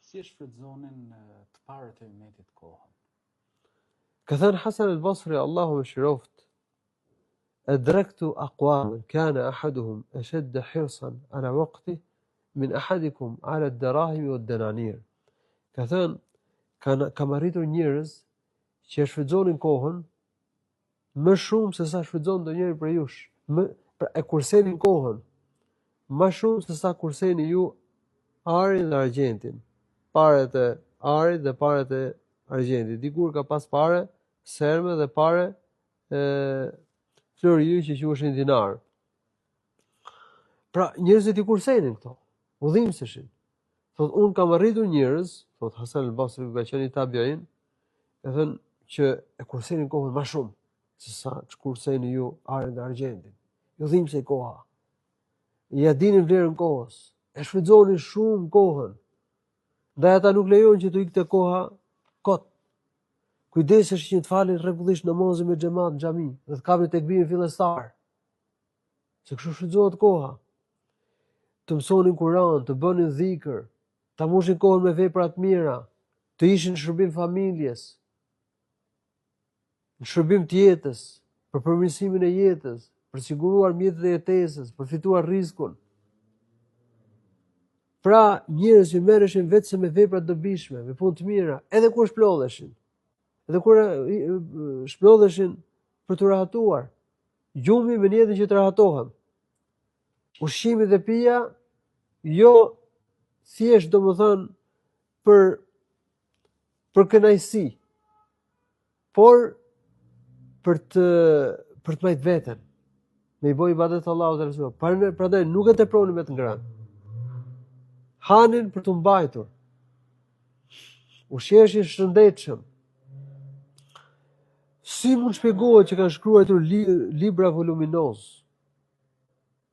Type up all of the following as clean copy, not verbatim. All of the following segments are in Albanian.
Si e shfrytëzonin të parët e umetit kohën? Ka thënë Hasan al-Basri, Allahu mëshiroft, أدركت أقواما كان أحدهم أشد حرصا على وقته من أحدكم على الدراهم والدنانير. Ka thënë, kam arritur njerëz që shfrytëzonin kohën më shumë se sa shfrytëzon ndonjëri prej jush. E kursenin kohën më shumë se sa kurseni ju arin dhe argjentin. Paret e arit dhe paret e argjentit. Dikur ka pas pare serme dhe pare floriu që quheshin dinar. Pra njerëzit i kursenin këto, udhimseshin. Thot un kam arritur njerëz, thot Hasan al-Basri, ka qenë tabiin, ka thënë që e kursenin kohën më shumë se sa kurseni ju arin dhe argjentin. Ju dhimbse koha. Ja dinin vlerën kohës. E shfrytëzonin shumë kohën. Ndaj ata nuk lejojnë që të ikte koha kot. Kujdeseshin që të falin rregullisht namazin me xhamat në xhami dhe të kapin tekbirin fillestar. Se kështu shfrytëzohet koha. Të mësonin Kur'an, të bënin dhikr, ta mbushin kohën me vepra të mira, të ishin në shërbim familjes, në shërbim të jetës, për përmirësimin e jetës, për siguruar mjetet e jetesës, për fituar rrezikun. Pra, njerëz që merreshin vetëm me vepra të dobishme, me punë të mira, edhe kur shplodheshin. Edhe kur shplodheshin për të rahatuar, gjumi me niyetën që të rahatohen. Ushqimi dhe pija jo thjesht domethënë për kënaqësi, por për të mbajtur veten, me i bëj ibadet Allahut dhe Resulit. Prandaj nuk e tepronin me të ngrënë. Hanin për të mbajtur. Ushqeshin shëndetshëm. Si mund shpjegohet që kanë shkruar libra voluminoz?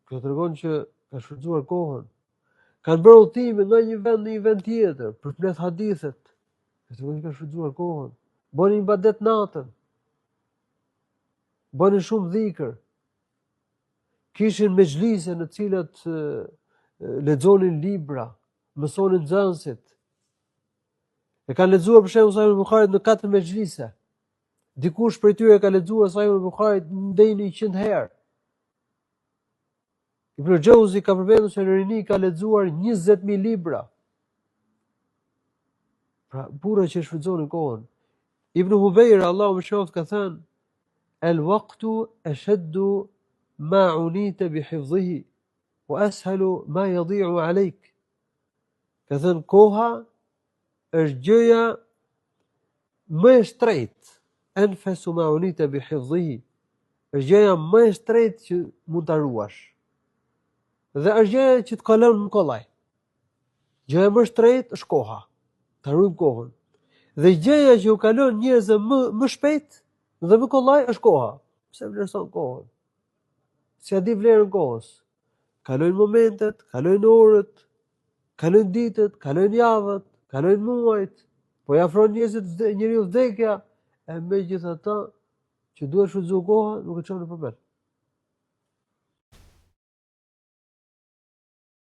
Kjo tregon që kanë shfrytzuar kohën. Kanë bërë udhëtime nga një vend në një vend tjetër për të mbledh hadithet. Kjo tregon që kanë shfrytzuar kohën. Bënin ibadet natën. Bënin shumë dhikr. Kishin mexhlise në të cilat lexonin libra, mësonin nxënësit. E kanë lexuar për shembull Sahih al-Bukhari në 4 mexhlise. Dikush prej tyre ka lexuar Sahih al-Bukhari deri në 100 herë. Ibn Jauzi ka përmendur se në rini ka lexuar 20.000 libra. Pra burra që shfrytëzonin kohën. Ibn Hubayr, Allahu më shoft, ka thënë: "El-waqtu ashaddu ma unita bihifdhihi wa ashalu ma yadhi'u 'alayk." Ka thënë koha është gjëja më e shtrenjtë, anfasu ma unita bihifdhihi. Është gjëja më e shtrenjtë që mund ta ruash. Dhe është gjëja që të kalon në kollaj. Gjëja më e shtrenjtë është koha. Ta ruajmë kohën. Dhe gjëja që u kalon njerëzve më shpejt dhe më kollaj është koha. Pse vlerëson kohën? Si a di vlerën kohës? Kalojnë momentet, kalojnë orët, kalojnë ditët, kalojnë javët, kalojnë muajt, po ja afron njeriu vdekja, e megjithatë që duhet shfrytzuar koha, nuk e çon në problem.